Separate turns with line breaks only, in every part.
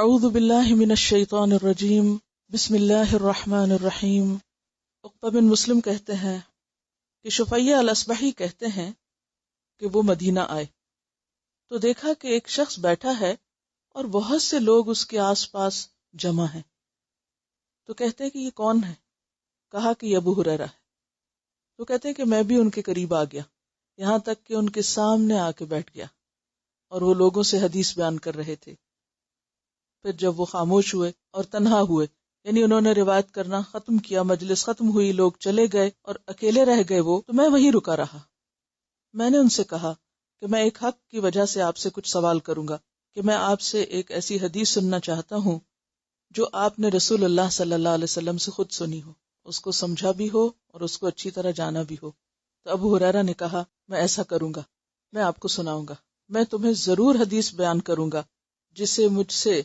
اعوذ باللہ من الشیطان الرجیم بسم اللہ الرحمن الرحیم۔ عقبہ بن مسلم کہتے ہیں کہ شفیع الاصبحی کہتے ہیں کہ وہ مدینہ آئے تو دیکھا کہ ایک شخص بیٹھا ہے اور بہت سے لوگ اس کے آس پاس جمع ہیں، تو کہتے ہیں کہ یہ کون ہے؟ کہا کہ یہ ابو ہریرہ ہے۔ تو کہتے ہیں کہ میں بھی ان کے قریب آ گیا، یہاں تک کہ ان کے سامنے آ کے بیٹھ گیا اور وہ لوگوں سے حدیث بیان کر رہے تھے۔ پھر جب وہ خاموش ہوئے اور تنہا ہوئے، یعنی انہوں نے روایت کرنا ختم کیا، مجلس ختم ہوئی، لوگ چلے گئے اور اکیلے رہ گئے وہ، تو میں وہیں رکا رہا۔ میں نے ان سے کہا کہ میں ایک حق کی وجہ سے آپ سے کچھ سوال کروں گا، کہ میں آپ سے ایک ایسی حدیث سننا چاہتا ہوں جو آپ نے رسول اللہ صلی اللہ علیہ وسلم سے خود سنی ہو، اس کو سمجھا بھی ہو اور اس کو اچھی طرح جانا بھی ہو۔ تو ابو ہریرہ نے کہا میں ایسا کروں گا، میں آپ کو سناؤں گا، میں تمہیں ضرور حدیث بیان کروں گا جسے مجھ سے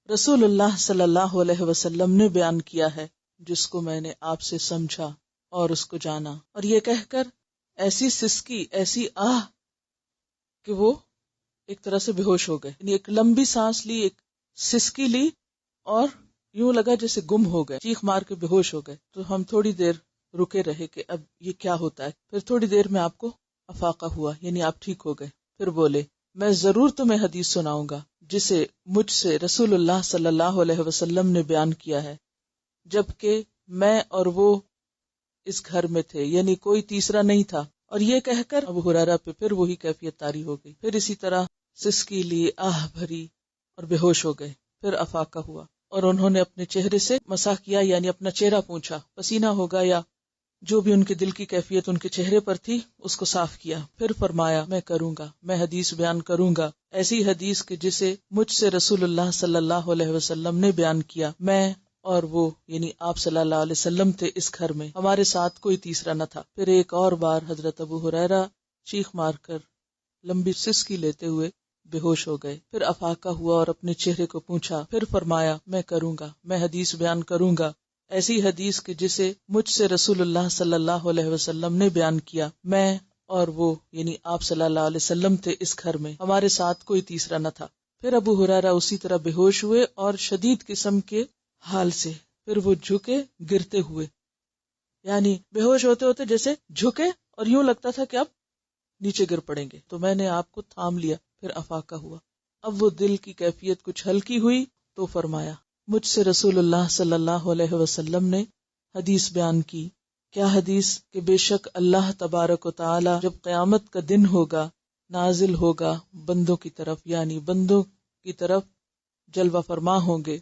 رسول اللہ صلی اللہ علیہ وسلم نے بیان کیا ہے، جس کو میں نے آپ سے سمجھا اور اس کو جانا۔ اور یہ کہہ کر ایسی سسکی، ایسی آہ کہ وہ ایک طرح سے بے ہوش ہو گئے، یعنی ایک لمبی سانس لی، ایک سسکی لی اور یوں لگا جیسے گم ہو گئے، چیخ مار کے بے ہوش ہو گئے۔ تو ہم تھوڑی دیر رکے رہے کہ اب یہ کیا ہوتا ہے۔ پھر تھوڑی دیر میں آپ کو افاقہ ہوا، یعنی آپ ٹھیک ہو گئے۔ پھر بولے میں ضرور تمہیں حدیث سناؤں گا جسے مجھ سے رسول اللہ صلی اللہ علیہ وسلم نے بیان کیا ہے، جبکہ میں اور وہ اس گھر میں تھے، یعنی کوئی تیسرا نہیں تھا۔ اور یہ کہہ کر ابو ہریرہ پہ پھر وہی کیفیت طاری ہو گئی، پھر اسی طرح سسکی لی، آہ بھری اور بے ہوش ہو گئے۔ پھر افاقہ ہوا اور انہوں نے اپنے چہرے سے مسح کیا، یعنی اپنا چہرہ پوچھا، پسینہ ہوگا یا جو بھی ان کے دل کی کیفیت ان کے چہرے پر تھی اس کو صاف کیا۔ پھر فرمایا میں کروں گا، میں حدیث بیان کروں گا، ایسی حدیث کہ جسے مجھ سے رسول اللہ صلی اللہ علیہ وسلم نے بیان کیا، میں اور وہ یعنی آپ صلی اللہ علیہ وسلم تھے اس گھر میں، ہمارے ساتھ کوئی تیسرا نہ تھا۔ پھر ایک اور بار حضرت ابو ہریرہ چیخ مار کر لمبی سسکی لیتے ہوئے بے ہوش ہو گئے۔ پھر افاقہ ہوا اور اپنے چہرے کو پوچھا، پھر فرمایا میں کروں گا، میں حدیث بیان کروں گا، ایسی حدیث کہ جسے مجھ سے رسول اللہ صلی اللہ علیہ وسلم نے بیان کیا، میں اور وہ یعنی آپ صلی اللہ علیہ وسلم تھے اس گھر میں، ہمارے ساتھ کوئی تیسرا نہ تھا۔ پھر ابو ہریرہ اسی طرح بے ہوش ہوئے اور شدید قسم کے حال سے، پھر وہ جھکے گرتے ہوئے، یعنی بے ہوش ہوتے ہوتے جیسے جھکے اور یوں لگتا تھا کہ اب نیچے گر پڑیں گے، تو میں نے آپ کو تھام لیا۔ پھر افاقہ ہوا، اب وہ دل کی کیفیت کچھ ہلکی ہوئی تو فرمایا مجھ سے رسول اللہ صلی اللہ علیہ وسلم نے حدیث بیان کی۔ کیا حدیث؟ کہ بے شک اللہ تبارک و تعالی جب قیامت کا دن ہوگا نازل ہوگا بندوں کی طرف، یعنی بندوں کی طرف جلوہ فرما ہوں گے،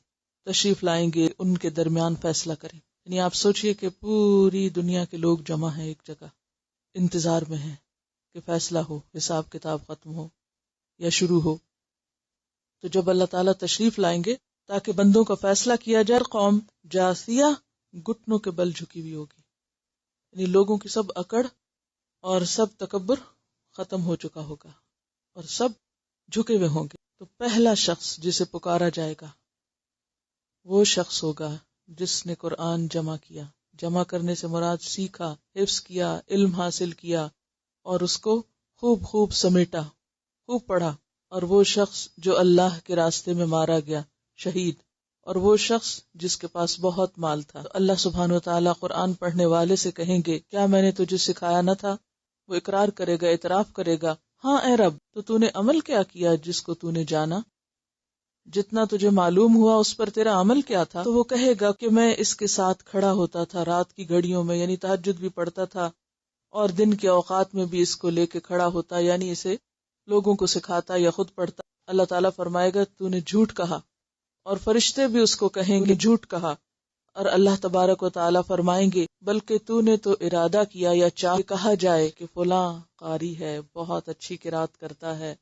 تشریف لائیں گے، ان کے درمیان فیصلہ کریں۔ یعنی آپ سوچئے کہ پوری دنیا کے لوگ جمع ہیں ایک جگہ، انتظار میں ہیں کہ فیصلہ ہو، حساب کتاب ختم ہو یا شروع ہو۔ تو جب اللہ تعالیٰ تشریف لائیں گے تاکہ بندوں کا فیصلہ کیا جائے، قوم جاثیہ گھٹنوں کے بل جھکی ہوئی ہوگی، یعنی لوگوں کی سب اکڑ اور سب تکبر ختم ہو چکا ہوگا اور سب جھکے ہوئے ہوں گے۔ تو پہلا شخص جسے پکارا جائے گا وہ شخص ہوگا جس نے قرآن جمع کیا۔ جمع کرنے سے مراد سیکھا، حفظ کیا، علم حاصل کیا اور اس کو خوب خوب سمیٹا، خوب پڑھا۔ اور وہ شخص جو اللہ کے راستے میں مارا گیا، شہید۔ اور وہ شخص جس کے پاس بہت مال تھا۔ تو اللہ سبحانہ و تعالیٰ قرآن پڑھنے والے سے کہیں گے کیا میں نے تجھے سکھایا نہ تھا؟ وہ اقرار کرے گا، اعتراف کرے گا، ہاں اے رب، تو نے عمل کیا کیا جس کو نے جانا؟ جتنا تجھے معلوم ہوا اس پر تیرا عمل کیا تھا؟ تو وہ کہے گا کہ میں اس کے ساتھ کھڑا ہوتا تھا رات کی گھڑیوں میں، یعنی تہجد بھی پڑھتا تھا اور دن کے اوقات میں بھی اس کو لے کے کھڑا ہوتا، یعنی اسے لوگوں کو سکھاتا یا خود پڑھتا۔ اللہ تعالیٰ فرمائے گا تو نے جھوٹ کہا، اور فرشتے بھی اس کو کہیں گے جھوٹ کہا، اور اللہ تبارک و تعالیٰ فرمائیں گے بلکہ تو نے تو ارادہ کیا یا چاہ کہا جائے کہ فلاں قاری ہے، بہت اچھی قرات کرتا ہے،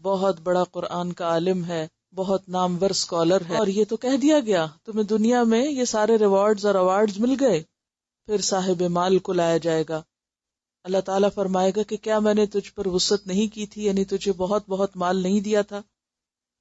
بہت بڑا قرآن کا عالم ہے، بہت نامور اسکالر ہے، اور یہ تو کہہ دیا گیا، تمہیں دنیا میں یہ سارے ریوارڈز اور ایوارڈز مل گئے۔ پھر صاحب مال کو لایا جائے گا، اللہ تعالیٰ فرمائے گا کہ کیا میں نے تجھ پر وسعت نہیں کی تھی، یعنی تجھے بہت بہت مال نہیں دیا تھا،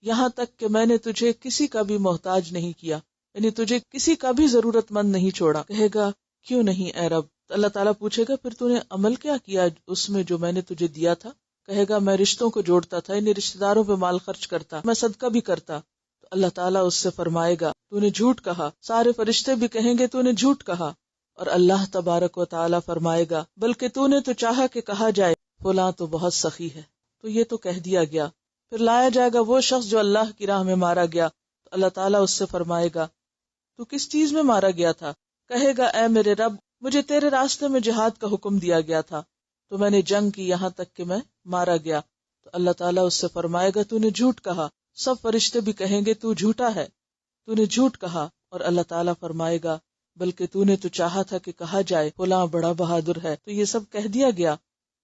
یہاں تک کہ میں نے تجھے کسی کا بھی محتاج نہیں کیا، یعنی تجھے کسی کا بھی ضرورت مند نہیں چھوڑا۔ کہے گا کیوں نہیں اے رب؟ اللہ تعالیٰ پوچھے گا پھر تو نے عمل کیا کیا اس میں جو میں نے تجھے دیا تھا؟ کہے گا میں رشتوں کو جوڑتا تھا، یعنی رشتہ داروں پہ مال خرچ کرتا، میں صدقہ بھی کرتا۔ تو اللہ تعالیٰ اس سے فرمائے گا تو نے جھوٹ کہا، سارے فرشتے بھی کہیں گے تو نے جھوٹ کہا، اور اللہ تبارک و تعالیٰ فرمائے گا بلکہ تو نے تو چاہا کہ کہا جائے فلاں تو بہت سخی ہے، تو یہ تو کہہ دیا گیا۔ پھر لایا جائے گا وہ شخص جو اللہ کی راہ میں مارا گیا، تو اللہ تعالیٰ اس سے فرمائے گا تو کس چیز میں مارا گیا تھا؟ کہے گا اے میرے رب، مجھے تیرے راستے میں جہاد کا حکم دیا گیا تھا تو میں نے جنگ کی یہاں تک کہ میں مارا گیا۔ تو اللہ تعالیٰ اس سے فرمائے گا تو نے جھوٹ کہا، سب فرشتے بھی کہیں گے تو جھوٹا ہے، تو نے جھوٹ کہا، اور اللہ تعالیٰ فرمائے گا بلکہ تو نے تو چاہا تھا کہ کہا جائے فلاں بڑا بہادر ہے، تو یہ سب کہہ دیا گیا۔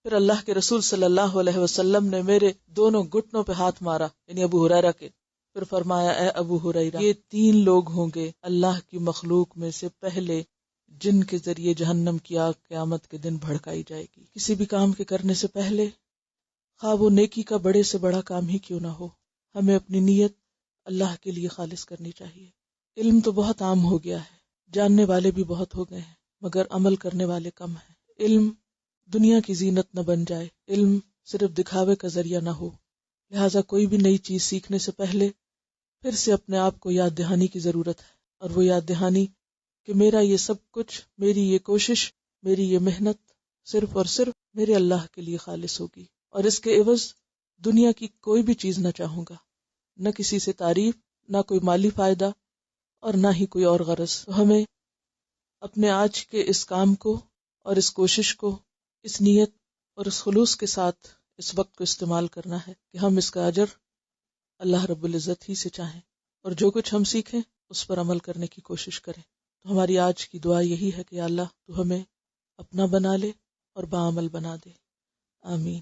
پھر اللہ کے رسول صلی اللہ علیہ وسلم نے میرے دونوں گھٹنوں پہ ہاتھ مارا، یعنی ابو ہریرہ کے، پھر فرمایا اے ابو ہریرہ، یہ 3 لوگ ہوں گے اللہ کی مخلوق میں سے پہلے جن کے ذریعے جہنم کی آگ قیامت کے دن بھڑکائی جائے گی۔ کسی بھی کام کے کرنے سے پہلے، خواہ وہ نیکی کا بڑے سے بڑا کام ہی کیوں نہ ہو، ہمیں اپنی نیت اللہ کے لیے خالص کرنی چاہیے۔ علم تو بہت عام ہو گیا ہے، جاننے والے بھی بہت ہو گئے ہیں، مگر عمل کرنے والے کم ہیں۔ علم دنیا کی زینت نہ بن جائے، علم صرف دکھاوے کا ذریعہ نہ ہو، لہٰذا کوئی بھی نئی چیز سیکھنے سے پہلے پھر سے اپنے آپ کو یاد دہانی کی ضرورت ہے، اور وہ یاد دہانی کہ میرا یہ سب کچھ، میری یہ کوشش، میری یہ محنت صرف اور صرف میرے اللہ کے لیے خالص ہوگی، اور اس کے عوض دنیا کی کوئی بھی چیز نہ چاہوں گا، نہ کسی سے تعریف، نہ کوئی مالی فائدہ، اور نہ ہی کوئی اور غرض۔ تو ہمیں اپنے آج کے اس کام کو اور اس کوشش کو اس نیت اور اس خلوص کے ساتھ اس وقت کو استعمال کرنا ہے کہ ہم اس کا اجر اللہ رب العزت ہی سے چاہیں، اور جو کچھ ہم سیکھیں اس پر عمل کرنے کی کوشش کریں۔ تو ہماری آج کی دعا یہی ہے کہ یا اللہ تو ہمیں اپنا بنا لے اور باعمل بنا دے، آمین۔